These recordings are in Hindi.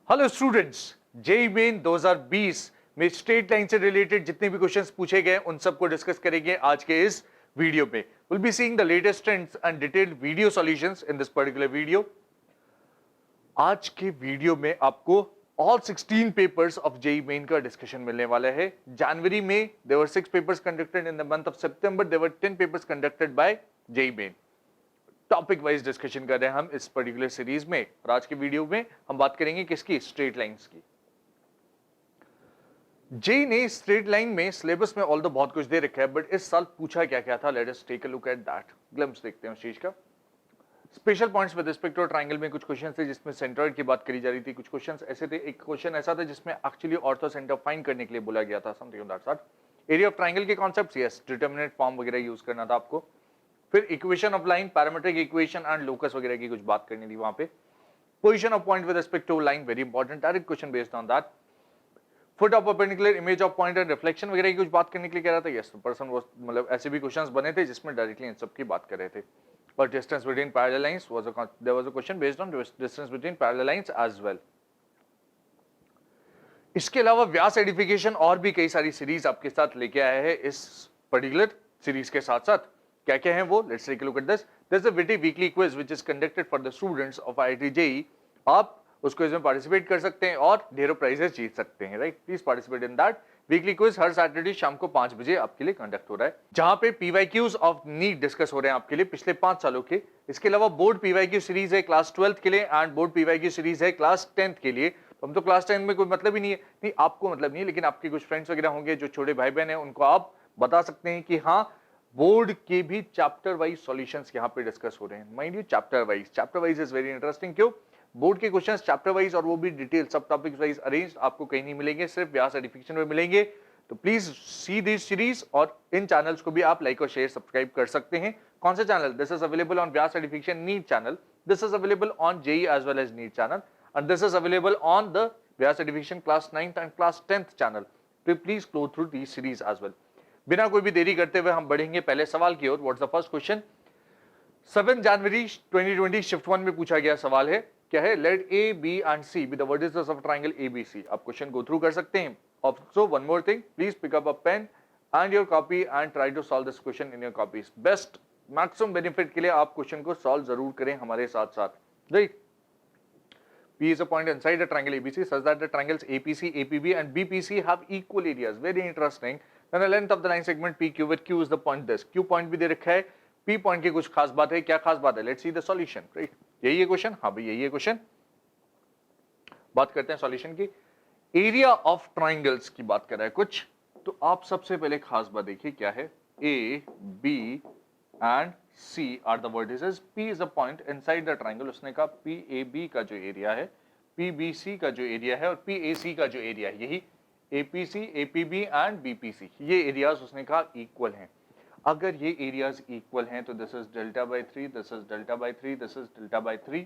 हेलो स्टूडेंट्स, जेईई मेन 2020 में स्ट्रेट लाइन से रिलेटेड जितने भी क्वेश्चंस पूछे गए उन सबको डिस्कस करेंगे आज के इस वीडियो में। Will be seeing the latest trends and detailed video solutions in this particular video. आज के वीडियो में आपको all 16 papers of JEE main का डिस्कशन मिलने वाला है। जनवरी में there were 6 papers conducted, in the month of सितंबर there were 10 papers conducted by JEE main. Topic wise discussion कर रहे हैं हम इस पर्टिकुलर सीरीज में, और आज के वीडियो में हम बात करेंगे किसकी? स्ट्रेट लाइंस की। जेईई ने स्ट्रेट लाइन में सिलेबस में ऑल द बहुत कुछ दे रखा है, बट इस साल पूछा क्या क्या था, let us take a look at that. Glimpse देखते हैं उस चीज का। Special points with respect to triangle में कुछ क्वेश्चन थे जिसमें सेंट्रॉइड की बात करी जा रही थी, कुछ क्वेश्चन ऐसे थे, एक क्वेश्चन ऐसा था जिसमें एक्चुअली ऑर्थो सेंटर फाइंड करने के लिए बोला गया था, something of that sort. Area of triangle के कॉन्सेप्ट्स, यस, डिटरमिनेंट फॉर्म वगैरह यूज करना था आपको। फिर equation of line, parametric equation and locus वगैरह की कुछ बात करनी थी वहां पे। Position of point with respect to line, very important, direct question based on that. Foot of perpendicular, image of point and reflection वगैरह की कुछ बात करने के लिए कह रहा था। यस, पर्सन वो मतलब ऐसे भी क्वेश्चंस बने थे जिसमें डायरेक्टली इन सब की बात कर रहे थे। और distance between parallel lines was there was a question based on distance between parallel lines as well. इसके अलावा व्यास एडिफिकेशन और भी कई सारी सीरीज आपके साथ लेके आया है इस पर्टिकुलर सीरीज के साथ साथ। क्या क्या है वो? Let's take a look at this. There is a witty weekly quiz which is conducted for the students of IIT JEE. आप उस क्विज में पार्टिसिपेट कर सकते हैं और ढेरों प्राइजेस जीत सकते हैं, right? Please participate in that. Weekly quiz her Saturday शाम को 5 बजे आपके लिए कंडक्ट हो रहा है, जहां पे पीवाईक्यूज ऑफ नीट डिस्कस हो रहे हैं आपके लिए पिछले 5 सालों के। इसके अलावा बोर्ड पीवाईक्यू सीरीज है क्लास 12th के लिए एंड बोर्ड पीवाईक्यू सीरीज है क्लास 10th के लिए। तो हम तो क्लास 10 में कोई मतलब ही नहीं है, नहीं आपको मतलब नहीं है, लेकिन आपके कुछ फ्रेंड्स वगैरह होंगे जो छोटे भाई बहन हैं, उनको आप बता सकते हैं कि हाँ, बोर्ड के भी चैप्टर वाइज सॉल्यूशंस यहाँ पे डिस्कस हो रहे हैं। Mind you, chapter wise is very interesting. क्यों? बोर्ड के क्वेश्चंस चैप्टर वाइज और वो भी डिटेल सब टॉपिक्स वाइज अरेंज आपको कहीं नहीं मिलेंगे, सिर्फ व्यास एडिफिकेशन में मिलेंगे। तो प्लीज सी दिस सीरीज, और इन चैनल्स को भी आप लाइक और शेयर सब्सक्राइब कर सकते हैं। कौन से channel? This is available on Vyas edification NEET channel, this is available on JEE as well as NEET channel, and this is available on the Vyas Education class 9th and class 10th channel. तो please go through these series as well. बिना कोई भी देरी करते हुए हम बढ़ेंगे पहले सवाल की ओर। What's the first question? 7 January 2020 shift 1 में पूछा गया सवाल है, क्या है? Let A, B and C be the vertices of triangle ABC. आप क्वेश्चन गो थ्रू कर सकते हैं। Also one more thing, please pick up a pen and your copy and try to solve this question in your copies. Best maximum benefit के लिए आप क्वेश्चन को सॉल्व जरूर करें हमारे साथ साथ, right? P is a point inside a triangle ABC such that the triangles APC, APB and BPC have equal areas. Very interesting. Then the length of the line segment PQ, where Q is the point this. Q point भी दे रखा है, P point की कुछ खास बात है, क्या खास बात है? Let's see the solution. Right? यही है क्वेश्चन? हाँ भाई यही है क्वेश्चन। बात करते हैं सॉल्यूशन की। एरिया ऑफ ट्राइंगल्स की बात कर रहा है कुछ, तो आप सबसे पहले खास बात देखिए क्या है। A, B and C are the vertices. P is a point inside the triangle. उसने कहा PAB का जो एरिया है, PBC का जो एरिया है और PAC का जो एरिया है, यही APC, APB and BPC, ये एरियाज उसने कहा इक्वल हैं। अगर ये एरियाज इक्वल हैं तो this is delta by 3, this is delta by 3, this is delta by 3।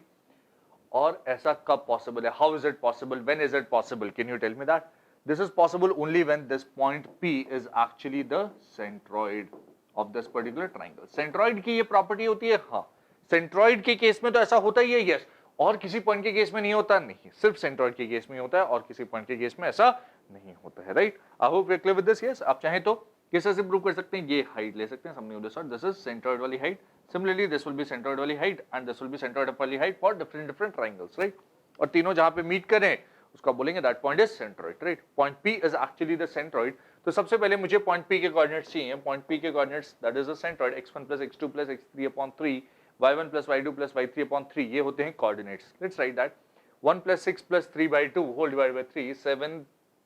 और ऐसा कब पॉसिबल है? How is it possible? When is it possible? Can you tell me that? This is possible only when this point P is actually the centroid of this particular triangle. Centroid की ये प्रॉपर्टी होती है, हाँ। सेंट्रॉइड के केस में तो ऐसा होता ही है, यस। और किसी पॉइंट के केस में नहीं होता, नहीं, सिर्फ सेंट्रॉइड के केस में होता है और किसी पॉइंट के केस में ऐसा नहीं होता है, right? I hope you are clear with this. Yes, आप चाहें तो कैसे से प्रूव कर सकते हैं? ये हाइट ले सकते हैं, something of this sort. This is centroid वाली height, similarly this will be centroid वाली height and this will be centroid वाली height for different triangles, right? और तीनों जहां पे मीट करें उसका बोलेंगे that point is centroid, right? Point P is actually the centroid. तो सबसे पहले मुझे पॉइंट P के कोऑर्डिनेट्स चाहिए। पॉइंट P के coordinates that is the centroid, x1 + x2 + x3 upon 3, y1 + y2 + y3 upon 3, ये होते हैं coordinates. Let's write that. 1 + 6 + 3/2 whole divided by 3, 7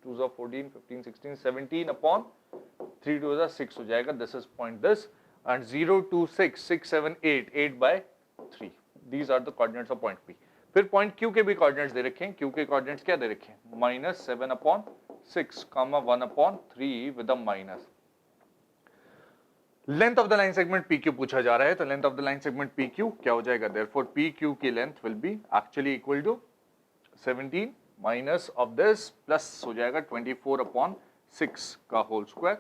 2 are 14, 15, 16, 17 upon 3 2 are 6 हो जाएगा। This is point this and 0 2 6 6 7 8 8/3, these are the coordinates of point P। फिर पॉइंट Q के भी कोऑर्डिनेट्स दे रखे हैं। Q के कोऑर्डिनेट्स क्या दे रखे हैं? -7 upon 6, 1 upon 3 with a minus. Length of the line segment PQ पूछा जा रहा है, तो length of the line segment PQ क्या हो जाएगा? देयरफॉर PQ की length will be actually equal to 17 minus of this plus हो जाएगा 24 upon 6 का whole square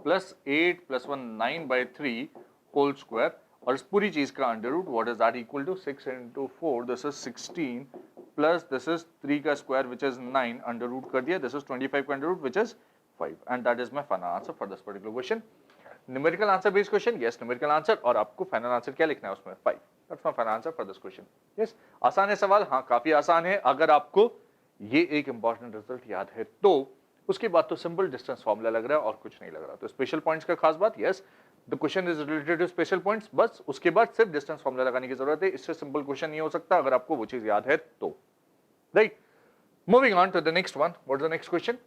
plus 8 + 1 9/3 whole square, और इस पूरी चीज का under root, what is that equal to? 6 × 4, this is 16 plus this is 3 का square which is 9 under root कर दिया, दिस इज 25 का under root which is 5 and that is my final answer for this particular question. Numerical answer based question, yes numerical answer, और आपको फाइनल आंसर क्या लिखना है उसमें 5, that's my final answer for this question. Yes, आसान है सवाल, हाँ काफी आसान है। अगर आपको ये एक इंपॉर्टेंट रिजल्ट याद है तो उसके बाद तो सिंपल डिस्टेंस फॉर्मूला लग रहा है और कुछ नहीं लग रहा। तो स्पेशल पॉइंट्स का खास बात, yes the question is related to special points, बस उसके बाद सिर्फ डिस्टेंस फॉर्मूला लगाने की जरूरत है। इससे सिंपल क्वेश्चन नहीं हो सकता अगर आपको वो चीज याद है तो, right. Moving on to the next one, what is the next question?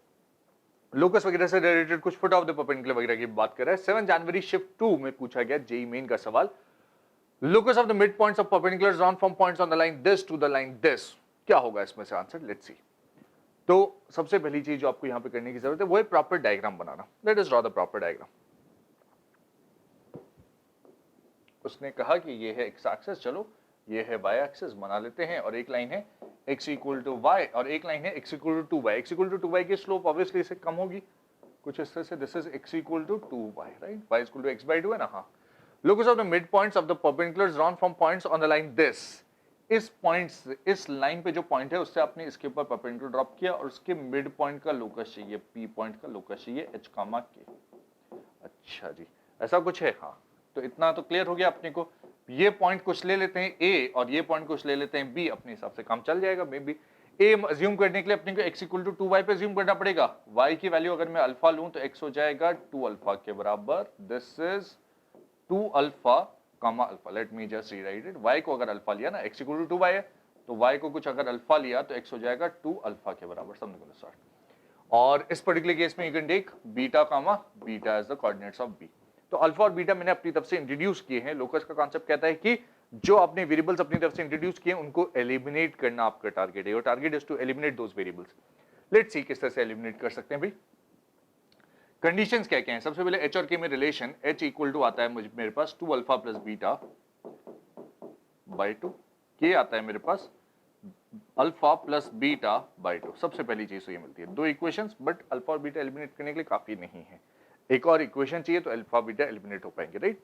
Locus वगैरह से रिलेटेड कुछ फुट ऑफ द परपेंडिकुलर वगैरह की बात कर रहा है। 7 जनवरी शिफ्ट 2 में पूछा गया जेईई मेन का सवाल, locus of the mid points of perpendicular drawn from points on the line this to the line this, क्या होगा इसमें से आंसर, लेट्स सी। तो सबसे पहली चीज जो आपको यहां पे करने की जरूरत है वो है proper diagram banana. Let us draw the proper diagram. उसने कहा कि ये है एक्स एक्सिस, चलो ये है वाई एक्सिस बना लेते हैं, और एक लाइन है x इक्वल टू वाई और एक लाइन है x equal to 2y। x equal to 2y की स्लोप ऑब्वियसली इससे कम होगी कुछ इस तरह से, this is x equal to 2y, right, y equal to x/2 है ना। हाँ, locus of the mid points of the perpendicular drawn from points on the line this, इस पॉइंट से, इस लाइन पे जो पॉइंट है उससे आपने इसके ऊपर परपेंडिकुलर ड्रॉप किया और उसके मिड पॉइंट का लोकस चाहिए, p पॉइंट का लोकस चाहिए h कामा k। अच्छा जी, ऐसा कुछ है, हाँ तो इतना तो क्लियर हो गया अपने को। ये पॉइंट कुछ ले लेते हैं a और ये पॉइंट कुछ ले लेते हैं b, अपने हिसाब से काम चल जाएगा। मे बी a अज्यूम करने के लिए अपने को x इक्वल टू 2y पे अज्यूम करना पड़ेगा। y की वैल्यू अगर मैं अल्फा लूं तो x हो जाएगा 2 अल्फा के बराबर, this is 2 alpha comma alpha. Let me just rewrite it, y को अगर अल्फा लिया ना, x इक्वल टू 2y है तो y को कुछ अगर अल्फा लिया तो x हो जाएगा 2 अल्फा के बराबर, समझ गए स्टार्ट। और इस पर्टिकुलर केस में you can take beta comma beta as the coordinates of b। तो अल्फा और बीटा मैंने अपनी तरफ से इंट्रोड्यूस किए हैं। लोकस का कांसेप्ट कहता है कि जो आपने वेरिएबल्स अपनी तरफ से इंट्रोड्यूस किए उनको एलिमिनेट करना आपका टारगेट है। Your target is to eliminate those variables. Let's see किस तरह से एलिमिनेट कर सकते हैं भाई। कंडीशंस क्या क्या हैं? सबसे पहले h और k में रिलेशन, h इक्वल टू आता है मेरे पास 2 alpha plus beta by 2, k आता है मेरे पास अल्फा प्लस बीटा बाई 2। सबसे पहली चीज तो ये मिलती है। दो इक्वेशंस, बट अल्फा और बीटा एलिमिनेट करने के लिए काफी नहीं है, एक और इक्वेशन चाहिए तो अल्फा बीटा एलिमिनेट हो पाएंगे, राइट।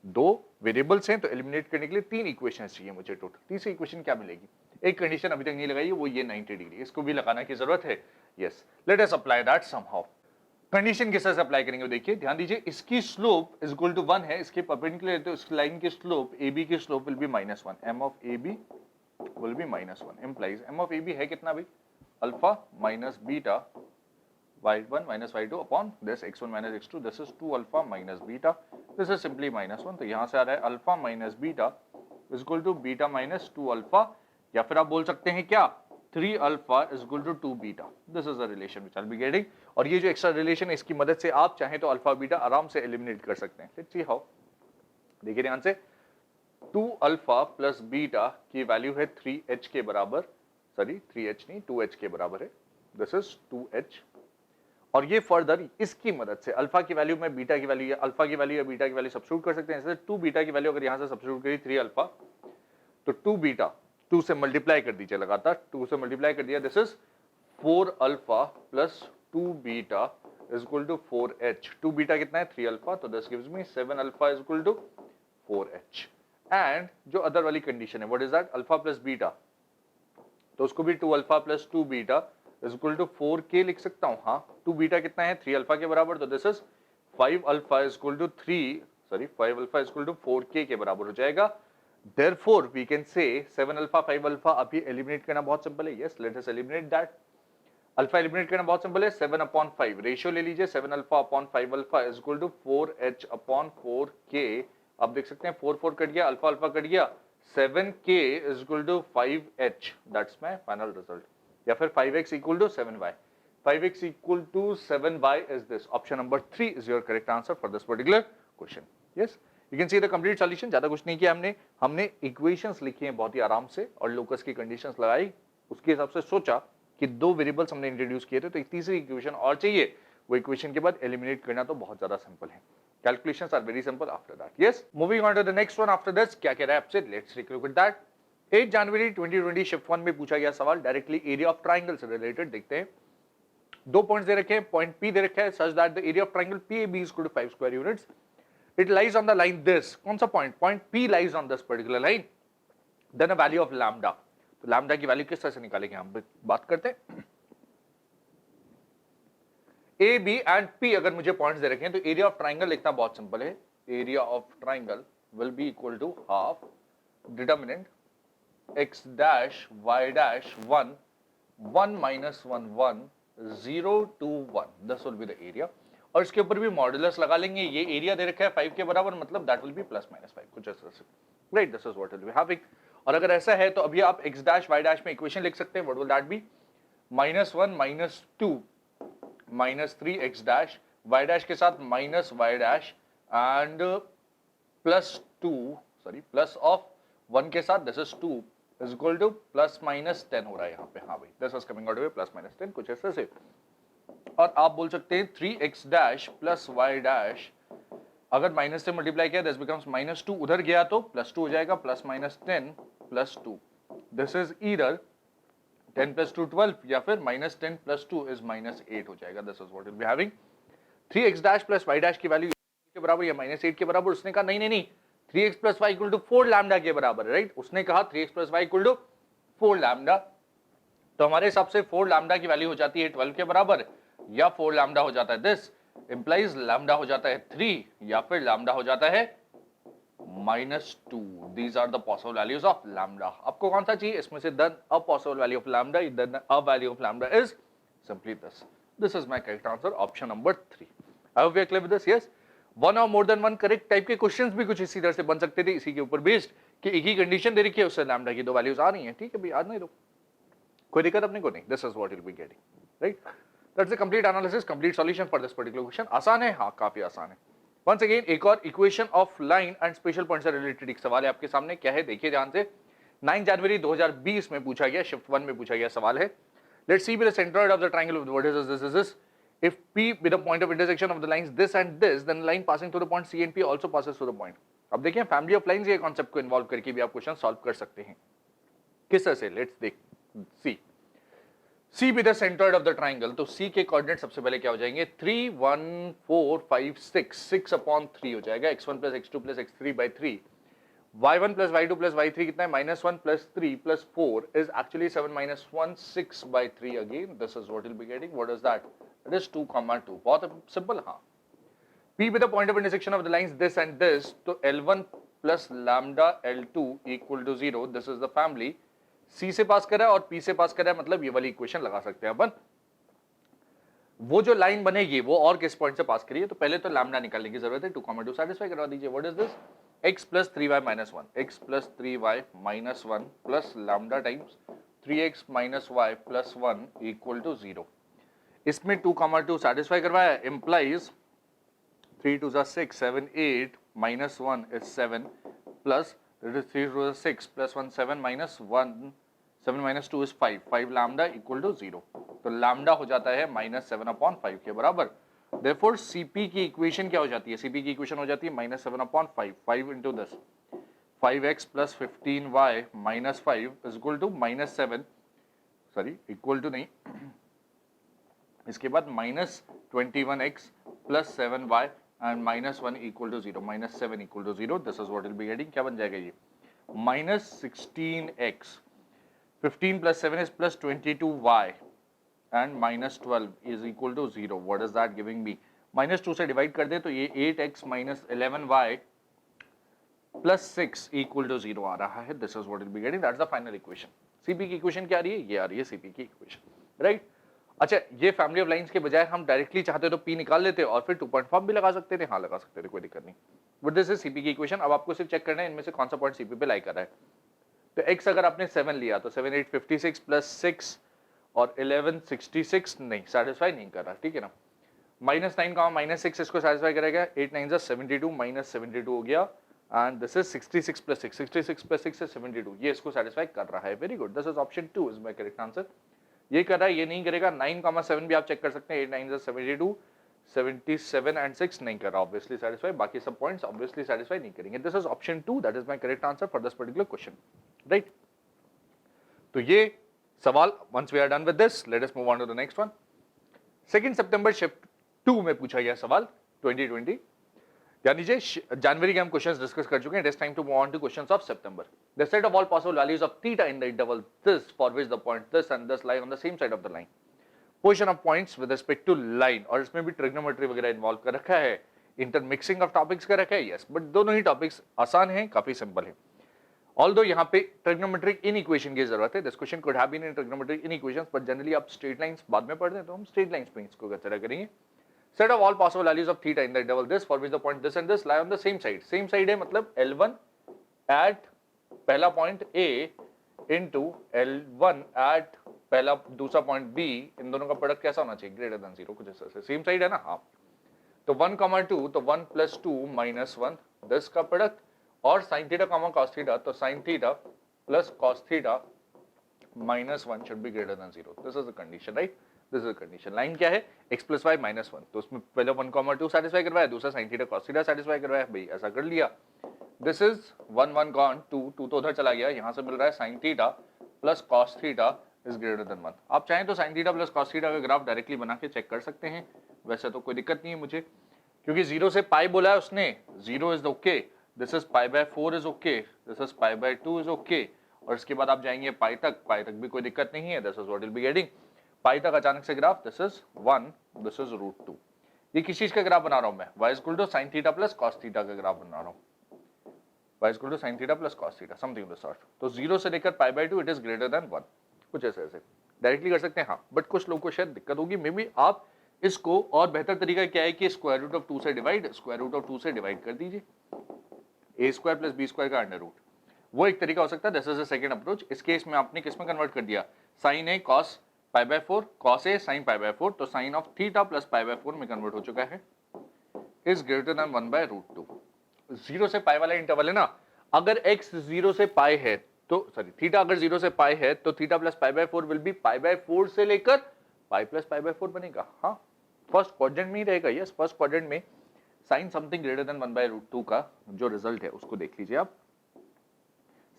दो वेरिएबल्स हैं तो एलिमिनेट करने के लिए 3 इक्वेशंस चाहिए मुझे टोटल। तीसरी इक्वेशन क्या मिलेगी? एक कंडीशन अभी तक नहीं लगाई है, वो ये 90 डिग्री, इसको भी लगाना की जरूरत है। Yes, let us apply that somehow. Condition किस तरह से अप्लाई करेंगे देखिए, ध्यान दीजिए। इसकी स्लोप इज इक्वल टू 1 है, इसके परपेंडिकुलर तो इस लाइन की स्लोप AB की slope will be -1, m of AB will be -1 implies m of AB है कितना भाई? Alpha minus beta y1 minus y2 upon this x1 minus x2, this is 2 alpha minus beta, this is simply -1। तो यहाँ से आ रहा है alpha minus beta is equal to beta minus 2 alpha, या फिर आप बोल सकते हैं क्या 3 alpha is equal to 2 beta. This is the relation which I'll be getting। और ये जो एक्स्ट्रा रिलेशन है इसकी मदद से आप चाहें तो अल्फा बीटा आराम से एलिमिनेट कर सकते हैं। Let's see how. देखिए ध्यान से, 2 अल्फा प्लस बीटा की वैल्यू है 3h के बराबर, सॉरी 3h नहीं 2h के बराबर है, दिस इज 2h। और ये फर्दर इसकी मदद से अल्फा की वैल्यू में बीटा की वैल्यू या अल्फा की वैल्यू या बीटा की वैल्यू सब्स्टिट्यूट कर सकते हैं। जैसे 2 बीटा की वैल्यू अगर यहां से सब्स्टिट्यूट करी 3 अल्फा, तो 2 बीटा 2 से मल्टीप्लाई कर दीजिए लगातार, 2 से मल्टीप्लाई कर दिया, this is 4 alpha plus 2 beta is equal to 4h। 2 beta कितना है 3 अल्फा, तो this gives me 7 alpha is equal to 4h। And जो अदर वाली कंडीशन है what is that, alpha plus beta, तो उसको भी 2 alpha plus 2 beta is equal to 4k लिख सकता हूं। हाँ, 2 बीटा कितना है 3 अल्फा के बराबर, तो this is 5 alpha is equal to 5 alpha is equal to 4k के बराबर हो जाएगा। Therefore we can say 7 alpha 5 alpha अभी एलिमिनेट करना बहुत सिंपल है। Yes, let us eliminate that. Alpha eliminate करना बहुत सिंपल है, 7/5 रेशियो ले लीजिए, 7 alpha upon 5 alpha is equal to 4h upon 4k। आप देख सकते हैं 4 4 कट गया, अल्फा अल्फा कट गया, 7k is equal to 5h, that's my final result. या फिर 5x equal to 7y, 5x equal to 7y is this. Option number 3 is your correct answer for this particular question. Yes, you can see the complete solution. ज्यादा कुछ नहीं किया हमने इक्वेशंस लिखी हैं बहुत ही आराम से और लोकस की कंडीशंस लगाई, उसके हिसाब से सोचा कि 2 वेरिएबल्स हमने इंट्रोड्यूस किए थे तो एक तीसरी इक्वेशन और चाहिए, वो इक्वेशन के बाद एलिमिनेट करना तो बहुत ज्यादा सिंपल है। Calculations are very simple after that. Yes, moving on to the next one after this, क्या कह रहा है आपसे? Let's take a look at that. 8 January 2020 shift 1 में पूछा गया सवाल डायरेक्टली एरिया ऑफ ट्राइंगल से रिलेटेड। देखते हैं, 2 पॉइंट्स दे रखे हैं, पॉइंट P दे रखा है such that the area of triangle PAB is equal to 5 square units. It lies on the line this. कौन सा point? Point P lies on this particular line. Then a value of lambda. तो लैम्डा की वैल्यू किस तरह से निकालेंगे हम बात करते हैं। ए बी एंड पी अगर मुझे पॉइंट्स दे रखे हैं तो एरिया ऑफ ट्राइंगल लिखना बहुत सिंपल है, area of triangle will be equal to half determinant x dash y dash 1 1 minus 1 1 0 2 1 this will be the area और इसके ऊपर भी मॉडुलस लगा लेंगे, ये एरिया दे रखा है 5 के बराबर, मतलब that will B plus minus 5 कुछ ऐसा से, right, this is what will be having. और अगर ऐसा है तो अभी आप x dash y dash में इक्वेशन लिख सकते हैं, what will that be -1 -2 -3 x dash y dash के साथ minus y dash and plus of 1 के साथ this is 2 is equal to plus minus 10 हो रहा है यहाँ पे, हाँ भाई this was coming out to plus minus 10 कुछ ऐसे से। और आप बोल सकते हैं 3x dash plus y dash, अगर माइनस से मल्टीप्लाई किया दिस बिकम्स -2, उधर गया तो +2 हो जाएगा, plus minus 10 plus 2, this is either 10 plus 2 12 या फिर -10 प्लस 2 इज -8 हो जाएगा, this is what will be having. 3x dash plus y dash की वैल्यू के बराबर या -8 के बराबर, उसने कहा नहीं 3x plus y equal to 4 lambda के बराबर, राइट, उसने कहा 3x plus y equal to 4 lambda, तो हमारे हिसाब से 4 लैम्डा की वैल्यू हो जाती है 12 के बराबर, या 4 लैम्डा हो जाता है दिस इंप्लाइज लैम्डा हो जाता है 3 या फिर लैम्डा हो जाता है -2, these are the possible values of lambda. आपको कौन सा चाहिए इसमें से, then a possible value of lambda, then a value of lambda is simply this is my correct answer, option number 3। I hope we are clear with this, yes. One और more than one correct type के क्वेश्चंस भी कुछ इसी तरह से बन सकते थे, इसी के ऊपर बेस्ड कि एक ही कंडीशन दे रखी है, उससे लैम्डा की 2 वैल्यूज आ रही हैं, ठीक है भाई, आज नहीं दो कोई दिक्कत अपने को नहीं, this is what will be getting, right, that's the complete analysis, complete solution for this particular question. आसान है, हाँ काफी आसान है। वंस अगेन एक और equation of line and special point से रिलेटेड एक सवाल है आपके सामने, क्या है देखिए ध्यान से, 9 जनवरी 2020 में पूछा गया, शिफ्ट 1 में पूछा गया सवाल है, let's see with the centre of the triangle of what is this if P be the point of intersection of the lines this and this, then the line passing through the point C and P also passes through the point। अब देखिए फैमिली ऑफ लाइंस ये कॉन्सेप्ट को इन्वॉल्व करके भी आप क्वेश्चन सॉल्व कर सकते हैं, किस तरह से, लेट्स देख सी। C be the center of the triangle, तो C के कोऑर्डिनेट सबसे पहले क्या हो जाएंगे, 3 1 4 5 6 6/3 हो जाएगा, x1 plus x2 plus x3 by 3, y1 plus y2 plus y3 कितना है, -1 plus 3 plus 4 is actually 7 minus 1 6/3 again, this is what you'll be getting, what is that, it is 2, 2, बहुत सिंपल। हाँ, P with the point of intersection of the lines this and this, तो L1 plus lambda L2 equal to 0, this is the family, C से पास कर रहा है और P से पास कर रहा है, मतलब ये वाली इक्वेशन लगा सकते हैं अपन। वो जो लाइन बनेगी वो और किस पॉइंट से पास करिए, तो पहले तो लैम्डा निकालने की जरूरत है, 2, 2 सेटिस्फाई करवा दीजिए, what is this, x plus 3y minus 1, x plus 3y minus 1 plus lambda times 3x minus y plus 1 equal to 0। इसमें 2, 2 सेटिस्फाई करवाया, implies 3 2 6 7 8 minus 1 is 7 plus that is 3 2 6 plus 1 7 minus 1 7 minus 2 is 5 lambda equal to 0, तो lambda हो जाता है -7/5 के बराबर। Therefore CP की इक्वेशन क्या हो जाती है, CP की इक्वेशन हो जाती है -7/5, 5 into this 5x plus 15y minus 5 is equal to -7, sorry equal to नहीं, इसके बाद -21x plus 7y and -1 equal to 0, -7 equal to 0, this is what will be getting, क्या बन जाएगा ये, -16x 15 plus 7 is plus 22y and -12 is equal to 0, what is that giving me, -2 से डिवाइड कर दे तो ये 8x minus 11y plus 6 equal to 0 आ रहा है, this is what will be getting, that's the final equation। CP की इक्वेशन क्या आ रही है, ये आ रही है CP की इक्वेशन, राइट। अच्छा, ये फैमिली ऑफ लाइंस के बजाय हम डायरेक्टली चाहते तो P निकाल लेते और फिर 2.5 भी लगा सकते थे, हाँ लगा सकते थे, कोई दिक्कत नहीं, बट दिस इज CP की इक्वेशन। अब आपको सिर्फ चेक करना है इनमें से कौन सा पॉइंट CP पे लाई कर रहा है, तो x अगर आपने 7 लिया तो 7 8 56 प्लस 6 और 11 66 नहीं सेटिस्फाई नहीं कर रहा, ठीक है ना, -9 का -6 इसको सेटिस्फाई करेगा, 8 9 72 -72 हो गया and this is 66 plus 6 66 plus 6 is 72, ये इसको सेटिस्फाई कर रहा है, very good, this is option 2 is my correct answer. ये कर रहा है, ये नहीं करेगा, 9, 7 भी आप चेक कर सकते हैं, 8 9 72 77 एंड 6 नहीं कर रहा, ऑब्वियसली सेटिस्फाई, बाकी सब पॉइंट्स ऑब्वियसली सेटिस्फाई नहीं करेंगे, this is option 2, that is my correct answer for this particular question, right. तो ये सवाल, once we are done with this, let us move on to the next one। 2 September shift 2 में पूछा गया सवाल 2020, ध्यान दीजिए, जनवरी के हम क्वेश्चंस डिस्कस कर चुके हैं. It is time to move on to questions of September. The set of all possible values of theta in the interval this for which the point this and this lie on the same side of the line. Position of points with respect to line, और इसमें भी ट्रिग्नोमेट्री वगैरह इन्वॉल्व कर रखा है, इंटरमिक्सिंग ऑफ टॉपिक्स कर रखा है. यस, बट दोनों ही टॉपिक्स आसान हैं, काफी सिंपल है. ऑल्दो यहाँ पे ट्रिग्नोमेट्रिक इन इक्वेशन की जरूरत है. This question could have been in trigonometric inequations, but generally आप स्ट्रेट लाइंस बाद में पढ़ते हैं, तो हम स्ट्रेट लाइंस पे इसको कंसीडर करेंगे. Set of all possible values of theta in the interval this for which the point this and this lie on the same side. Same side है मतलब L1 एट पहला point A into L1 eight पहला दूसरा पॉइंट B, इन दोनों का प्रोडक्ट कैसा होना चाहिए? Greater than 0. कुछ ऐसा. सेम साइड है ना. हाँ, तो 1, 2, तो 1 + 2 - 1 दिस का प्रोडक्ट, और sin थीटा cos थीटा, तो sin theta plus cos theta -1 should be greater than 0. This is the condition, right? This is the condition. Line क्या है? x + y - 1. तो उसमें पहले 1, 2 सेटिस्फाई करवाया, दूसरा sin theta cos theta satisfy करवाया. भाई ऐसा कर लिया. दिस इज 1, 1 gone, 2 तो उधर चला गया. यहाँ से मिल रहा है sin theta plus cos theta is greater than 1. आप चाहें तो sin theta plus cos theta का ग्राफ डायरेक्टली बना के चेक कर सकते हैं. वैसे तो कोई दिक्कत नहीं है मुझे, क्योंकि 0 से पाई बोला है उसने. 0 is okay, this is π/4 is okay, this is π/2 is okay, और इसके बाद आप जाएंगे पाई तक भी कोई दिक्कत नहीं है. This is what will be getting. Pi तक अचानक से graph, this is 1, this is √2. ये किस चीज का ग्राफ बना रहा हूं मैं? y = sin theta plus cos theta का ग्राफ बना रहा हूं. y = sin theta plus cos theta, something of the sort. तो 0 से लेकर π/2 इट इज ग्रेटर देन 1. कुछ ऐसे ऐसे डायरेक्टली कर सकते हैं. हाँ, बट कुछ लोगों को शायद दिक्कत होगी. मे बी आप इसको, और बेहतर तरीका क्या है कि √2 से डिवाइड कर दीजिए. a² + b² का अंडर रूट, वो एक तरीका हो सकता है. This is the second approach. इस केस में आपने किस में कन्वर्ट कर दिया? sin a cos π/4, cos a sin π/4, तो sin ऑफ थीटा प्लस π/4 में कन्वर्ट हो चुका है, इज ग्रेटर देन 1/√2. 0 से पाई वाला इंटरवल है ना. अगर x 0 से पाई है तो सॉरी थीटा अगर 0 से पाई है तो थीटा प्लस π/4 विल बी π/4 से लेकर पाई प्लस π/4 बनेगा. हाँ, फर्स्ट क्वाड्रेंट में ही रहेगा. यस, फर्स्ट क्वाड्रेंट में साइन समथिंग ग्रेटर देन 1/√2 का जो रिजल्ट है उसको देख लीजिए आप.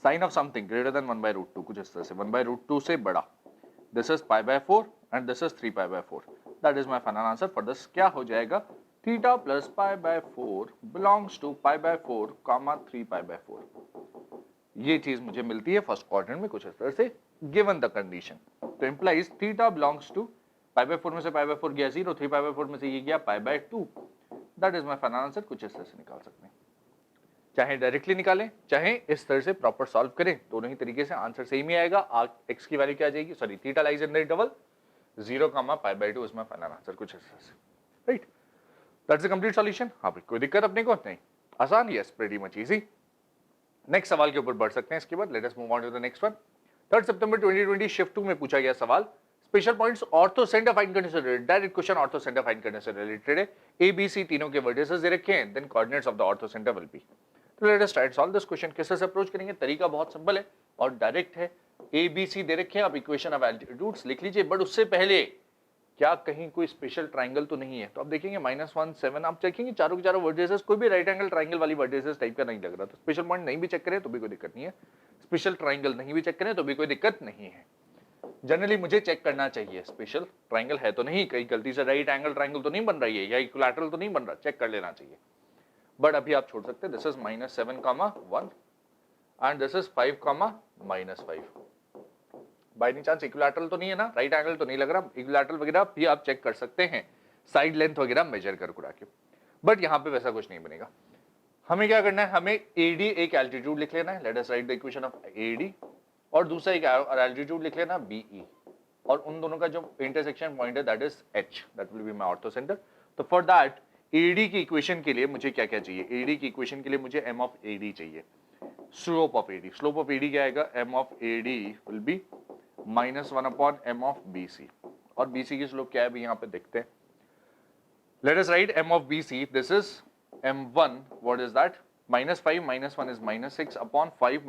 Sine of something greater than 1/√2, कुछ इस तरह से 1/√2 से बड़ा. This is π/4 and this is 3π/4. That is my final answer for this. क्या हो जाएगा? Theta plus π/4 belongs to π/4, 3π/4. ये चीज मुझे मिलती है फर्स्ट क्वाड्रेंट में कुछ इस तरह से, गिवन द कंडीशन. तो इंप्लाइज थीटा बिलोंग्स टू π/4 में से π/4 गया 0, 3π/4 में से ये गया π/2. That is my final answer. कुछ इस तरह से निकाल सकते हैं. चाहे डायरेक्टली निकालें, चाहे इस तरह से प्रॉपर सॉल्व करें, दोनों ही तरीके से आंसर सेम ही आएगा. x की वैल्यू क्या आ जाएगी? Sorry, theta lies in the interval 0, π/2 is my final answer. कुछ इस तरह से, right? That's the complete solution. हाँ भाई, कोई दिक्कत अपने को नहीं? आसान? Yes, pretty much easy. Next सवाल के ऊपर बढ़ सकते हैं. इसके बाद let us move on to the next one. 3 सितंबर 2020 शिफ्ट 2 में पूछा गया सवाल. Special points orthocentre find करने से related. Direct question ortho centre find करने से रिलेटेड है. ए बी सी तीनों के वर्टिसेस दे रखे हैं, then coordinates of the orthocentre will be. तो let us try to solve this question. किस तरह से अप्रोच करेंगे? तरीका बहुत सिंपल है और डायरेक्ट है. ए बी सी दे रखे हैं, आप इक्वेशन ऑफ एल्टीट्यूड्स लिख लीजिए. बट उससे पहले क्या कहीं कोई स्पेशल ट्राइंगल तो नहीं है? तो आप देखेंगे -1, 7, आप चेकिंग चारों के चारों वर्टिसेस कोई भी राइट एंगल ट्राइंगल वाली वर्टिसेस टाइप का नहीं लग रहा. तो स्पेशल पॉइंट नहीं भी चेक करें तो भी कोई दिक्कत नहीं है. स्पेशल ट्राइंगल नहीं भी चेक करें तो भी कोई दिक्कत नहीं है. जनरली मुझे चेक करना चाहिए स्पेशल ट्राइंगल है तो नहीं, कहीं गलती से राइट एंगल ट्राइंगल तो नहीं बन रही है या इक्विलैटरल तो नहीं बन रहा, चेक कर लेना चाहिए. बट अभी आप छोड़ सकते हैं. This is -7, 1 and this is 5, -5. By any chance equilateral तो नहीं है ना, राइट एंगल तो नहीं लग रहा. इक्विलैटरल वगैरह भी आप चेक कर सकते हैं साइड लेंथ वगैरह मेजर कर कुड़ा के. बट यहाँ पे वैसा कुछ नहीं बनेगा. हमें क्या करना है? हमें AD एक एल्टीट्यूड लिख लेना है. Late us right the equation of AD. और दूसरा एक एल्टीट्यूड लिख लेना BE. और उन दोनों का जो इंटरसेक्शन पॉइंट है that is H. That will be my ortho centre. तो फॉर दैट AD की इक्वेशन के लिए मुझे क्या क्या चाहिए? AD की इक्वेशन के लिए मुझे M ऑफ AD चाहिए. Slope of AD. Slope of AD क्या आएगा? M of AD will be -1/m of BC. और BC की स्लोप क्या है भी यहाँ पे देखते हैं. Late us right M of BC. This is M1. What is that? -5 -1 is -6 upon 5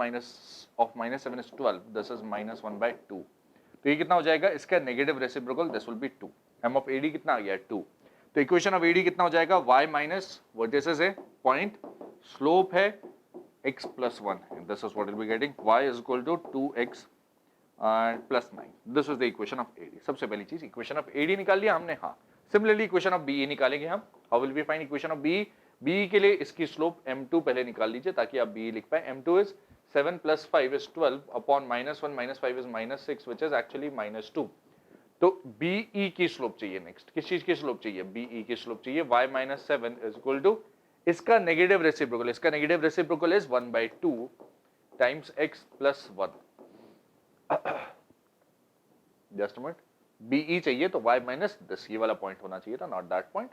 of -7 is 12. This is -1/2. तो ये कितना हो जाएगा? इसका negative reciprocal this will B 2. M of AD कितना आ गया? 2. तो इक्वेशन ऑफ AD कितना हो जाएगा? y माइनस वर्टिसेस है पॉइंट, स्लोप है x + 1. This is what will be getting y is equal to 2x +9. This is the equation of AD. सबसे पहली चीज इक्वेशन ऑफ AD निकाल लिया हमने. हाँ, सिमिलरली इक्वेशन ऑफ BE निकालेंगे हम. How will we find equation of BE? BE के लिए इसकी स्लोप m2 पहले निकाल लीजिए ताकि आप BE लिख पाए। m2 is 7 + 5 is 12 upon -1 - 5 is -6 which is actually -2। तो BE की स्लोप चाहिए नेक्स्ट। किस चीज की स्लोप चाहिए? BE की स्लोप चाहिए। y - 7 इज इक्वल टू इसका नेगेटिव रेसिप्रोकल, इसका negative reciprocal is 1/2 times x + 1। Just a minute, BE चाहिए तो y माइनस दिस, ये वाला पॉइंट होना चाहिए था, not that point.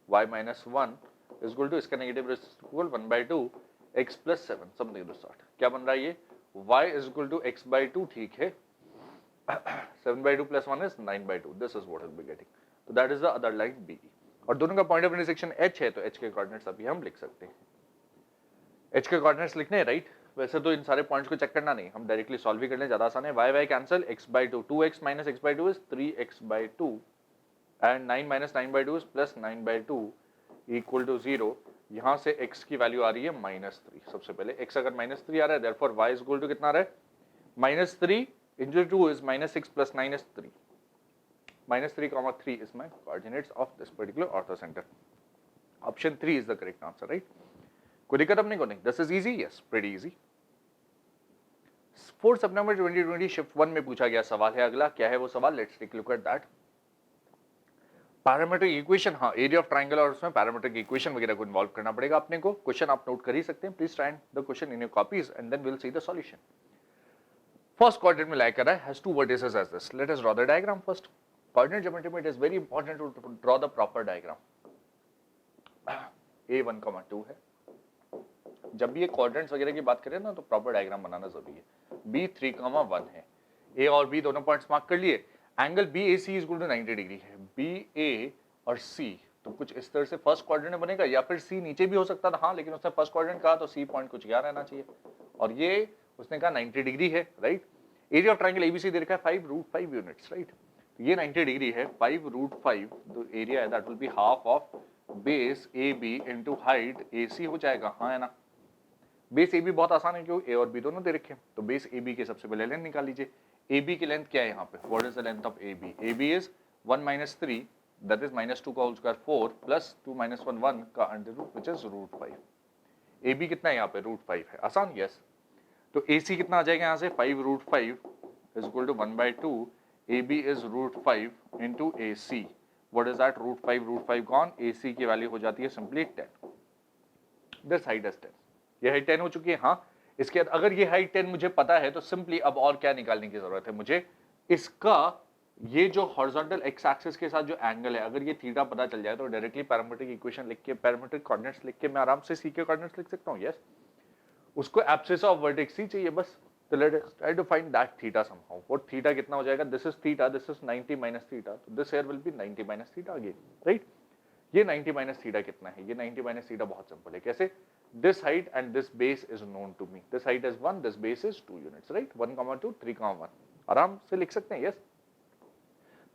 y - 1 is equal to इसका negative reciprocal 1/2 x + 7 something of the sort. क्या बन रहा है ये? y is equal to x/2, ठीक है। 7/2 + 1 is 9/2, this is what we'll be getting। तो that is the other line BE। और दोनों का पॉइंट ऑफ इंटरसेक्शन h है, तो h के कोऑर्डिनेट्स अभी हम लिख सकते हैं। h के कोऑर्डिनेट्स लिखने हैं, राइट? वैसे तो इन सारे पॉइंट्स को चेक करना नहीं, हम डायरेक्टली सॉल्व ही कर लें, ज्यादा आसान है। y cancel, x/2, 2x - x/2 is 3x/2 and 9 - 9/2 is +9/2 equal to 0। यहां से x की वैल्यू आ रही है -3। सबसे पहले x अगर -3 आ रहा है, therefore y is equal to कितना आ रहा है? -3 into 2 is -6 + 9 is 3. -3, 3 is my coordinates of this particular orthocenter. Option 3 is the correct answer, right? कोई दिक्कत अपने को नहीं? This is easy, yes, pretty easy। 4 सितंबर 2020 शिफ्ट 1 में पूछा गया सवाल है अगला। क्या है वो सवाल? Let's take look at that. Parametric equation, हाँ, एरिया ऑफ ट्राइंगल और उसमें पैरामीट्रिक इक्वेशन वगैरह को इन्वॉल्व करना पड़ेगा अपने को। क्वेश्चन आप नोट कर ही सकते हैं। Please write the question in your copies and then will see the solution. First coordinate में lie कर रहा है, has two vertices as this. Let us draw the diagram first. Coordinate geometry में it is very important to draw the proper diagram. A1, 2 है। जब भी ये coordinates वगैरह की बात करें ना तो proper diagram बनाना जरूरी है। B3, 1 है। A और B दोनों points mark कर लिए। Angle BAC is equal to 90 degree है। BA और C तो कुछ इस तरह से फर्स्ट कोऑर्डिनेट बनेगा, या फिर C नीचे भी हो सकता था, हाँ, लेकिन उसने फर्स्ट कोऑर्डिनेट कहा तो C पॉइंट कुछ यहाँ रहना चाहिए, और ये उसने कहा 90 डिग्री है, right. Area of triangle ABC दे रखा है 5√5 यूनिट्स, राइट। तो ये 90 डिग्री है, 5√5 तो एरिया है that will be half of base A B into height A C हो जाएगा, हाँ है ना। बेस ए बी बहुत आसान है क्योंकि ए और बी दोनों दे रखे हैं, तो बेस ए बी के सबसे पहले लेंथ निकाल लीजिए। ए बी की लेंथ क्या है यहाँ पे? What is the length of A B? A B is 1 - 3 that is -2 का होल स्क्वायर 4 प्लस 2 - 1 1 का under root which is √5। A B कितना है यहाँ पे? √5 है, आसान, यस। तो ए सी कितना आ जाएगा यहाँ से? 5√5 is equal to 1/2 A B is √5 into A C. What is that? √5 gone, A C की वैल्यू हो जाती है सिंपली 10। This height is 10। ये हाइट 10 हो चुकी है, हाँ। इसके बाद अगर ये हाइट 10 मुझे पता है तो सिंपली अब और क्या निकालने की जरूरत है मुझे? इसका ये जो हॉरिजॉन्टल एक्स एक्सिस के साथ जो एंगल है, अगर ये थीटा पता चल जाए तो डायरेक्टली पैरामीट्रिक इक्वेशन लिख के, पैरामीट्रिक कोऑर्डिनेट्स लिख के मैं आराम से सी के कोऑर्डिनेट्स लिख सकता हूँ, यस। उसको एब्सिस ऑफ वर्टेक्स ही चाहिए बस। तो let us try to find that theta somehow. What theta कितना हो जाएगा? This is theta, this is 90 - थीटा, तो this here will be 90 - theta again, right. ये 90 - थीटा कितना है? ये 90 - थीटा बहुत सिंपल है, कैसे? This height and this base is known to me. This height is 1, this base is 2 units, right. 1, 2, 3, 1 आराम से लिख सकते हैं, यस।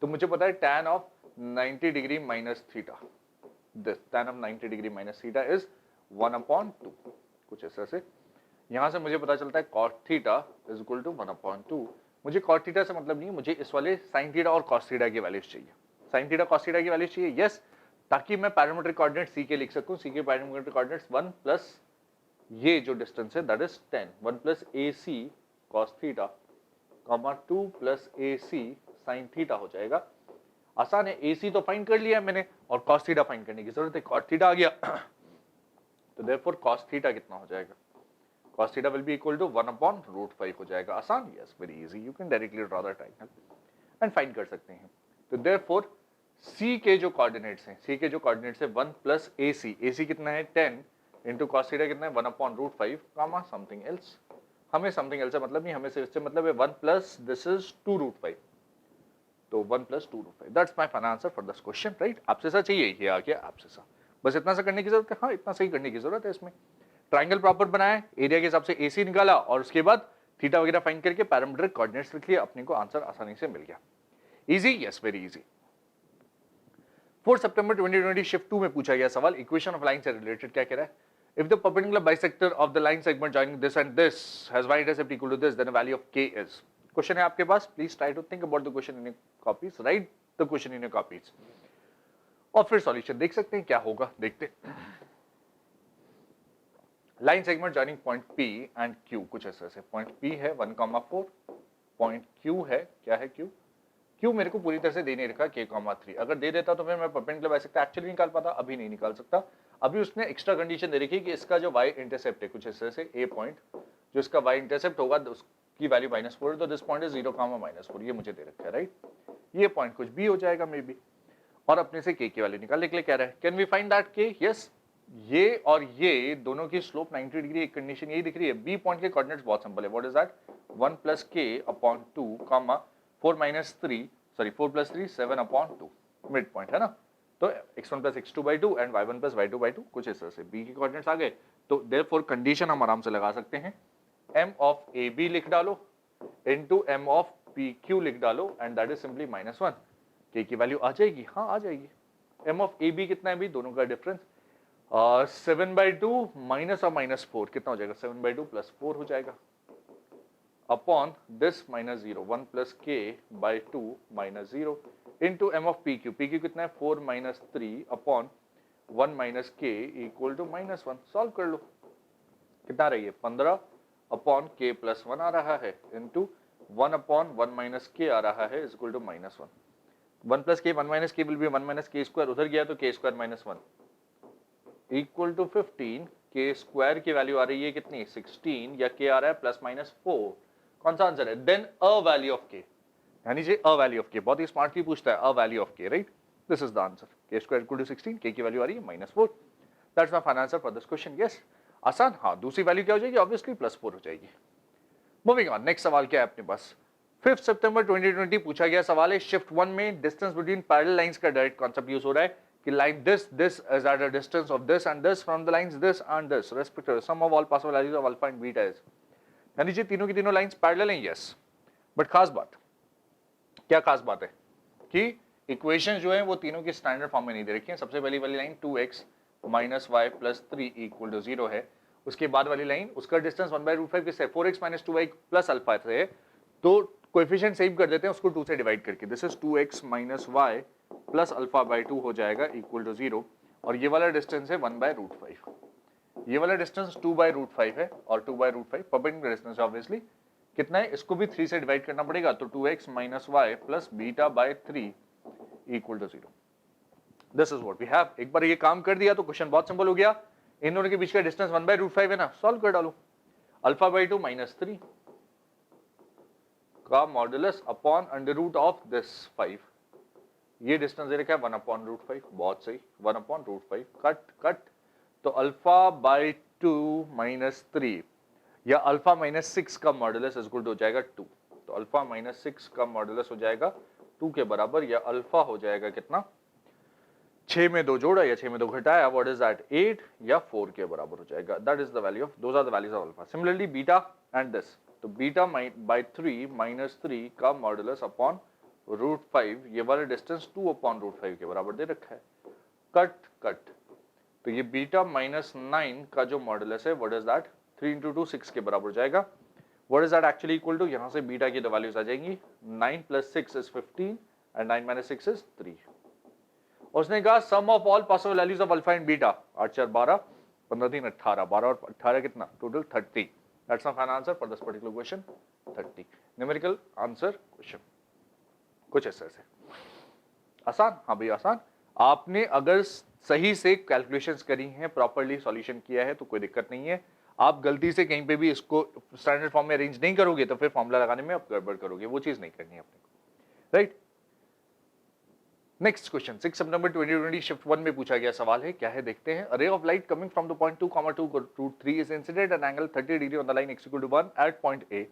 तो मुझे पता है tan of 90 degree minus theta, this tan of 90 degree minus theta is 1/2, कुछ ऐसा से। यहां से मुझे पता चलता है cos theta is equal to 1/2। मुझे cos थीटा से मतलब नहीं, मुझे इस वाले sin थीटा और cos थीटा की वैल्यूज चाहिए। sin थीटा cos थीटा की वैल्यूज चाहिए, यस, ताकि मैं पैरामीट्रिक कोऑर्डिनेट सी के लिख सकूं। सी के पैरामीट्रिक कोऑर्डिनेट्स 1 प्लस ये जो डिस्टेंस है that is 10, 1 plus A C cos theta, 2 plus A C sin theta हो जाएगा। आसान है, ए सी तो फाइंड कर लिया मैंने और cos थीटा फाइंड करने की जरूरत है। cos थीटा आ गया तो देयरफॉर cos थीटा कितना हो जाएगा? cos theta will be equal to 1/√5 हो जाएगा। आसान, yes, very easy. You can directly draw the triangle and find कर सकते हैं। तो देयरफॉर सी के जो कोऑर्डिनेट्स हैं, सी के जो कोऑर्डिनेट्स है 1 प्लस ए सी कितना है? 10 इंटू cos थीटा कितना है? 1/√5 कामा समथिंग एल्स। हमें समथिंग एल्स से मतलब नहीं, हमें इससे मतलब है 1 प्लस दिस इज 2√5, तो 1 plus 2√5 that's my final answer for this question, right. आपसे सा चाहिए, ये आ गया आपसे सा, बस इतना सा करने की जरूरत है। हाँ, इतना सही करने की जरूरत है इसमें। ट्रायंगल प्रॉपर बनाया, एरिया के हिसाब से एसी निकाला और उसके बाद थीटा वगैरह फाइंड करके पैरामीट्रिक कोऑर्डिनेट्स लिख लिए, अपने को आंसर आसानी से मिल गया। Easy, yes, very easy. 4 सितंबर 2020 शिफ्ट 2 में पूछा गया सवाल, इक्वेशन ऑफ लाइन से रिलेटेड। क्या कह रहा है? If the perpendicular bisector of the line segment joining this and this has y intercept equal to this, then the value of k is. Question है आपके पास, please try to think about the question in your copies, write the question in your copies, और फिर सॉल्यूशन देख सकते हैं क्या होगा, देखते हैं। Line segment joining point P and Q, कुछ ऐसे ऐसे पॉइंट P है 1,4, पॉइंट Q है, क्या है Q मेरे को पूरी तरह से दे नहीं रखा K,3, अगर दे देता तो फिर मैं परपेंडिकुलर बाइसेक्टर एक्चुअली निकाल पाता, अभी नहीं निकाल सकता। अभी उसने एक्स्ट्रा कंडीशन दे रखी कि इसका जो y इंटरसेप्ट है कुछ इस तरह से, A पॉइंट जो इसका y इंटरसेप्ट होगा उसकी वैल्यू -4, तो दिस पॉइंट इज 0,-4, ये मुझे दे रखा है, राइट। ये पॉइंट कुछ भी हो जाएगा मे बी, और अपने से k की वैल्यू निकालने के लिए कह रहा है, can we find that k, yes. ये और ये दोनों की स्लोप 90 डिग्री, एक कंडीशन यही दिख रही है। बी पॉइंट के कोऑर्डिनेट्स बहुत सिंपल है, what is that, 1 + k/2, 4 + 3 7/2, mid point है ना। तो x1 + x2/2 and y1 + y2/2, कुछ इस तरह से बी के कोऑर्डिनेट्स आ गए। तो देयरफॉर कंडीशन हम आराम से लगा सकते हैं, m ऑफ AB लिख डालो इनटू m ऑफ PQ लिख डालो, and that is simply -1। k की वैल्यू आ जाएगी, हाँ आ जाएगी। m ऑफ AB कितना है भी, दोनों का डिफरेंस 7/2 माइनस और -4 कितना हो जाएगा, 7/2 + 4 हो जाएगा, upon this -0, 1 + k/2 -0 into m of PQ, PQ कितना है 4 - 3 upon 1 - k equal to -1। Solve कर लो, कितना रही है 15 अपॉन k + 1 आ रहा है, इंटू 1 अपॉन 1 - k आ रहा है is equal to -1। 1 + k 1 - k will be 1 - k², उधर गया तो k² - 1 इक्वल टू 15, k² की वैल्यू आ रही है कितनी 16, या k आ रहा है +-4, कौन सा आंसर है, then a value of k, यानी जे अ वैल्यू ऑफ k, बहुत ही स्मार्टली पूछता है, a value of k, right, this is the answer, k² = 16, k की वैल्यू आ रही है -4, that's my final answer for this question, yes. आसान, हाँ, दूसरी वैल्यू क्या हो जाएगी, ऑब्वियसली +4 हो जाएगी। मूविंग ऑन, नेक्स्ट सवाल क्या है अपने पास, 5 सितंबर 2020 पूछा गया सवाल है, शिफ्ट 1 में डिस्टेंस बिटवीन पैरेलल लाइंस का डायरेक्ट कांसेप्ट यूज हो रहा है कि line this is at a distance of this and this from the lines this and this respectively, sum of all possible values of alpha and beta is, यानी जी तीनों की तीनों लाइंस पैरेलल हैं, यस। बट खास बात, क्या खास बात है कि इक्वेशन जो है वो तीनों की स्टैंडर्ड फॉर्म में नहीं दे रखी है। सबसे पहली वाली लाइन 2x - y + 3 = 0 है, उसके बाद वाली लाइन उसका डिस्टेंस 1/√5 किससे, 4x - 2y + अल्फा से है, तो कोएफिशिएंट सेव कर देते हैं उसको 2 से डिवाइड करके, दिस इज 2x - y + अल्फा/2 हो जाएगा इक्वल टू 0, और ये वाला डिस्टेंस है 1/√5, ये वाला डिस्टेंस 2/√5 है, और 2/√5 परपेंडिकुलर डिस्टेंस ऑब्वियसली कितना है, इसको भी 3 से डिवाइड करना पड़ेगा, तो 2x - y + β/3 equal to 0, this is what we have. एक बार ये काम कर दिया तो क्वेश्चन बहुत सिंपल हो गया, इन दोनों के बीच का डिस्टेंस 1/√5 है ना, सॉल्व कर डालो, अल्फा/2 -3 का modulus upon under root of this 5, ये डिस्टेंस दे रखा है 1/√5, बहुत सही, 1/√5 कट, तो अल्फा/2 -3 या अल्फा -6 का मॉडुलस इज इक्वल टू हो जाएगा 2, तो अल्फा -6 का मॉडुलस हो जाएगा 2 के बराबर, या अल्फा हो जाएगा कितना, 6 में 2 जोड़ा या 6 में 2 घटाया, व्हाट इज दैट 8 या 4 के बराबर हो जाएगा, that is the value of, those are the values of alpha. Similarly beta and this, तो β/3 -3 का मॉडुलस अपॉन √5, ये वाला डिस्टेंस 2/√5 के बराबर दे रखा है, कट, तो ये बीटा -9 का जो मॉडुलस है व्हाट इज दैट 3 × 2 6 के बराबर हो जाएगा, what is that actually equal to, यहां से बीटा की दो वैल्यूज आ जाएंगी, 9 + 6 इज 15 एंड 9 - 6 इज 3। उसने कहा sum of all possible values of alpha and beta, 8 4 12, 15 3 18, 12 और 18 कितना, total 30, that's my final answer for this particular question, 30 numerical answer question, कुछ ऐसे ऐसे आसान, हाँ भाई आसान। आपने अगर सही से कैलकुलेशंस करी हैं, प्रॉपर्ली सॉल्यूशन किया है तो कोई दिक्कत नहीं है। आप गलती से कहीं पे भी इसको स्टैंडर्ड फॉर्म में अरेंज नहीं करोगे तो फिर फॉर्मूला लगाने में आप गड़बड़ करोगे, वो चीज नहीं करनी है अपने को, राइट। नेक्स्ट क्वेश्चन 6 सितंबर 2020 शिफ्ट 1 में पूछा गया सवाल है, क्या है देखते हैं। Ray of light coming from the point 2, 2 √3 is incident at angle 30 degree on the line x = 1 at point A.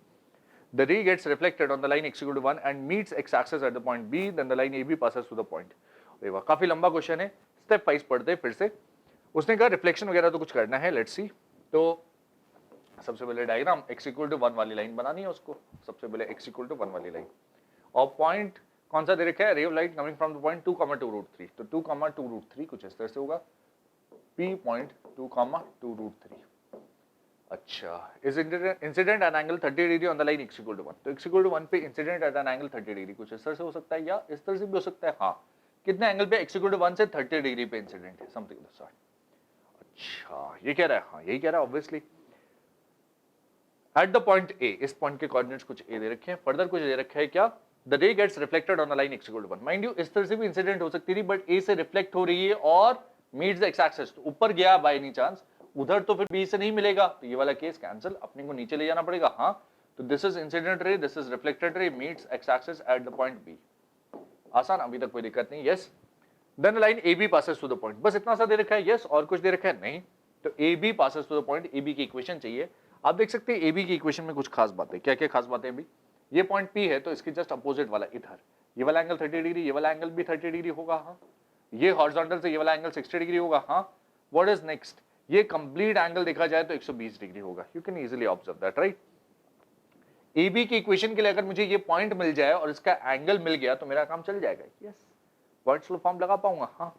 The ray gets reflected on the line x = 1 and meets x-axis at the point B, then the line AB passes through the point. अरे वाह, काफी लंबा क्वेश्चन है, स्टेप वाइज पढ़ते हैं फिर से। उसने कहा रिफ्लेक्शन वगैरह तो कुछ करना है, लेट्स सी। तो सबसे पहले डायग्राम x = 1 वाली लाइन बनानी है उसको, सबसे पहले x = 1 वाली लाइन, और पॉइंट कौन सा दे रखा है, रे of light coming from the point 2, 2 √3, तो 2, 2 √3 कुछ इस तरह से होगा, P पॉइंट 2, 2 √3। अच्छा, is incident at angle 30 degree on the line x = 1, तो x = 1 पे incident at an angle 30 degree कुछ इस तरह से हो सकता है, या इस तरह से भी हो सकता है, हाँ, कितने एंगल पे x = 1 से 30 डिग्री पे इंसिडेंट है, समथिंग दैट सॉर्ट। अच्छा ये कह रहा है, हाँ यही कह रहा है ऑब्वियसली। एट द पॉइंट ए, इस पॉइंट के कोऑर्डिनेट्स कुछ ए दे रखे हैं, फर्दर कुछ दे रखा है क्या, the ray gets reflected on the line x = 1। Mind you इस तरह से भी इंसिडेंट हो सकती थी, बट ए से रिफ्लेक्ट हो रही है और मीट्स द एक्स एक्सिस, तो ऊपर गया बाय एनी चांस, उधर तो फिर बी से नहीं मिलेगा, तो ये वाला केस कैंसिल, अपने को नीचे ले जाना पड़ेगा। हाँ तो this is incident ray, this is reflected ray, meets x axis at the point B. आसान, अभी तक कोई दिक्कत नहीं। Yes, then the line A B passes to the point, बस इतना सा दे रखा है। यस, और कुछ दे रखा है नहीं, तो A B passes to the point, A B की इक्वेशन चाहिए। आप देख सकते हैं ए बी की इक्वेशन में कुछ खास बातें, क्या क्या खास बातें भी, ये पॉइंट पी है तो इसके जस्ट अपोजिट वाला इधर, ये वाला एंगल 30 डिग्री, ये वाला एंगल भी 30 डिग्री होगा। हाँ, ये हॉरिजॉन्टल से ये वाला एंगल 60 डिग्री होगा। हाँ, व्हाट इज नेक्स्ट, ये कंप्लीट एंगल देखा जाए तो 120 डिग्री होगा। You can easily observe that, right. A B की इक्वेशन के लिए अगर मुझे ये पॉइंट मिल जाए और इसका एंगल मिल गया तो मेरा काम चल जाएगा। यस, पॉइंट स्लो फॉर्म लगा पाऊंगा। हाँ,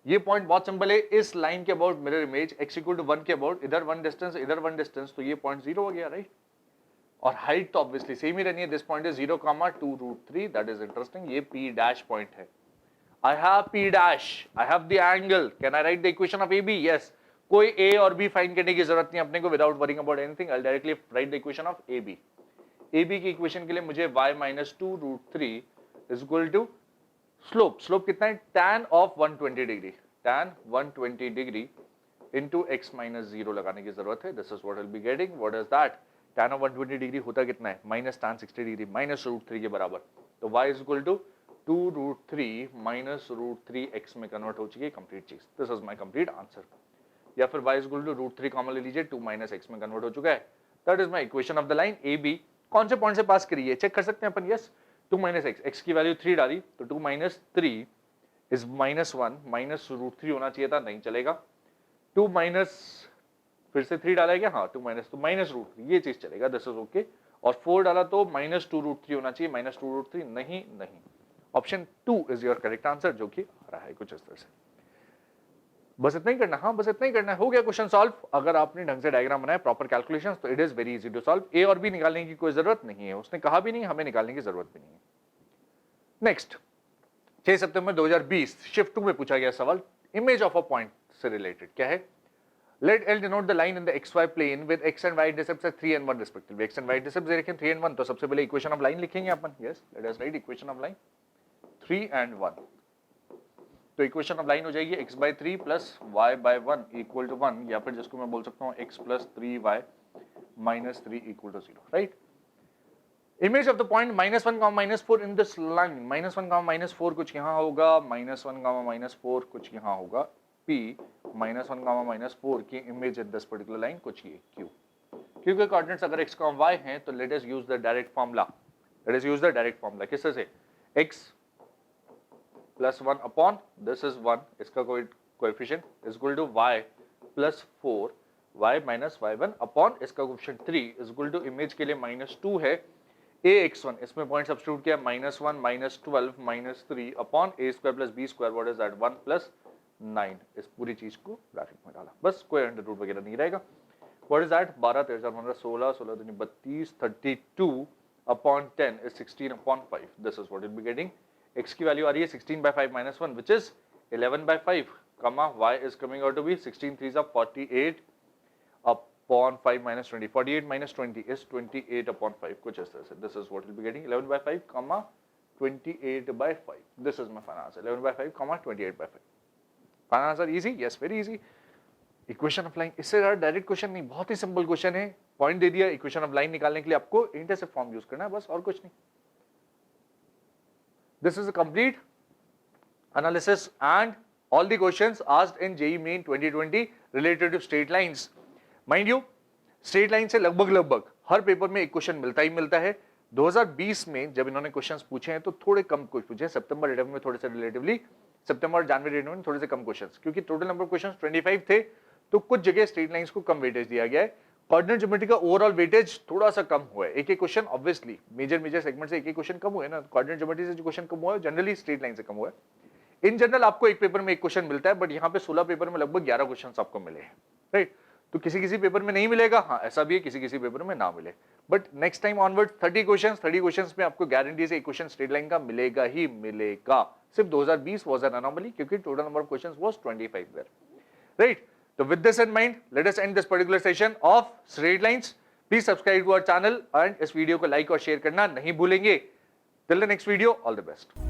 ये पॉइंट बहुत सिंपल है, इस लाइन के अबाउट मिरर इमेज x = 1 के अबाउट, इधर 1 डिस्टेंस इधर 1 डिस्टेंस, तो ये पॉइंट 0 हो गया, राइट। और हाइट तो ऑब्वियसली सेम ही रहनी है, this point is 0,2√3, that is interesting. ये p डैश पॉइंट है, I have p dash, I have the angle, can I write the equation of AB? Yes, कोई a और b फाइंड करने की जरूरत नहीं अपने को, without worrying about anything, I'll directly write the equation of AB। AB की इक्वेशन के लिए मुझे y - 2√3 is equal to slope कितना है, tan of 120 degree, tan 120 degree into x - 0 लगाने की जरूरत है। This is what I'll be getting, what is that, tan of 120 degree होता कितना है, माइनस tan 60 डिग्री माइनस √3 के बराबर, तो y is equal to 2√3 minus √3x में कन्वर्ट हो चुकी है कंप्लीट चीज। This is my complete answer. या फिर y is equal to √3 common ले लीजिए, 2 - x में कन्वर्ट हो चुका है। That is my equation of the line A B. कौन से पॉइंट से पास करी है चेक कर सकते हैं अपन। यस, 2 - x, x की वैल्यू 3 डाली तो 2 - 3 इज -1, माइनस √3 होना चाहिए था, नहीं चलेगा। 2 माइनस फिर से 3 डाला गया, हाँ 2 माइनस, तो -√3 ये चीज चलेगा, दिस इज ओके। और 4 डाला तो -2√3 होना चाहिए, -2√3 नहीं, option 2 is your correct answer, जो कि आ रहा है कुछ इस तरह से। बस इतना ही करना, हाँ बस इतना ही करना है, हो गया क्वेश्चन सॉल्व। अगर आपने ढंग से डायग्राम बनाया, प्रॉपर कैलकुलेशंस, तो it is very easy to solve. A और बी निकालने की कोई जरूरत नहीं है, उसने कहा भी नहीं, हमें निकालने की जरूरत भी नहीं है। नेक्स्ट, 6 सितंबर 2020 शिफ्ट 2 में पूछा गया सवाल, इमेज ऑफ अ पॉइंट से रिलेटेड क्या है। Let L denote the line in the xy plane with x and y intercepts at 3 and 1 respectively। x and y intercepts दे रखे हैं 3 and 1, तो सबसे पहले इक्वेशन ऑफ लाइन लिखेंगे अपन। Yes, let us write equation of line 3 and 1। तो इक्वेशन ऑफ लाइन हो जाएगी x/3 plus y/1 equal to 1, या फिर जिसको मैं बोल सकता हूँ x + 3y - 3 equal to 0, right. Image of the point -1, -4 in this line, -1, -4 कुछ यहाँ होगा, -1, -4 कुछ यहाँ होगा, P -1, -4 की image in this particular line कुछ ये Q। Q के कोऑर्डिनेट्स अगर x, y हैं तो let us use the direct formula. किस तरह से, x + 1 अपॉन दिस इज 1, इसका कोई coefficient is equal to y + 4 y - y1 upon इसका coefficient 3 is equal to, image के लिए -2 है, ax1, इसमें पॉइंट सब्स्टिट्यूट किया, -1 - 12 - 3 upon a² + b², what is that, 1 + 9। इस पूरी चीज को ब्रैकेट में डाला, बस स्क्वायर अंडर रूट वगैरह नहीं रहेगा। व्हाट इज दैट, 12 13 15 16 16 दूनी 32, 32 upon 10 is 16 upon 5। This is what it be getting. x की वैल्यू आ रही है 16/5 - 1 which is 11/5, y is coming out to be 16 3 48 upon 5 - 20, 48 - 20 is 28 upon 5, कुछ इस तरह से। This is what it be getting 11/5, 28/5। This is my final answer, 11/5, 28/5। Final answer easy, yes very easy. Equation of line, इससे ज्यादा डायरेक्ट क्वेश्चन नहीं, बहुत ही सिंपल क्वेश्चन है। पॉइंट दे दिया, इक्वेशन ऑफ लाइन निकालने के लिए आपको इंटरसेप्ट फॉर्म यूज करना है, बस और कुछ नहीं। This is a complete analysis and all the questions asked in JEE main 2020 related to straight lines. Mind you, straight line से लगभग हर पेपर में एक क्वेश्चन मिलता ही मिलता है। 2020 में जब इन्होंने क्वेश्चंस पूछे हैं तो थोड़े कम कुछ पूछे हैं, सितंबर 11 में थोड़े से रिलेटिवली, सितंबर जनवरी में थोड़े से कम क्वेश्चंस, क्योंकि टोटल नंबर ऑफ क्वेश्चंस 25 थे, तो कुछ जगह स्ट्रेट लाइंस को कम वेटेज दिया गया है। कोऑर्डिनेट ज्योमेट्री का ओवरऑल वेटेज थोड़ा सा कम हुआ है, एक क्वेश्चन ऑब्वियसली मेजर सेगमेंट से एक क्वेश्चन कम हुआ है ना, कोऑर्डिनेट ज्योमेट्री से जो क्वेश्चन कम हुआ है जनरली स्ट्रेट लाइन से कम हुआ है। इन जनरल आपको एक पेपर में एक क्वेश्चन मिलता है, बट यहाँ पे 16 पेपर में लगभग 11 क्वेश्चन आपको मिले हैं, राइट। तो किसी पेपर में नहीं मिलेगा, हाँ ऐसा भी है, किसी पेपर में ना मिले, but next time onward 30 questions में आपको गारंटी से एक क्वेश्चन स्ट्रेट लाइन का मिलेगा ही मिलेगा। सिर्फ 2020 वाज एन अनोमली, क्योंकि total number of questions was 25 there, right. So with this in mind, let us end this particular session of straight lines. Please subscribe to our channel and इस वीडियो को like और share करना नहीं भूलेंगे. Till the next video, all the best.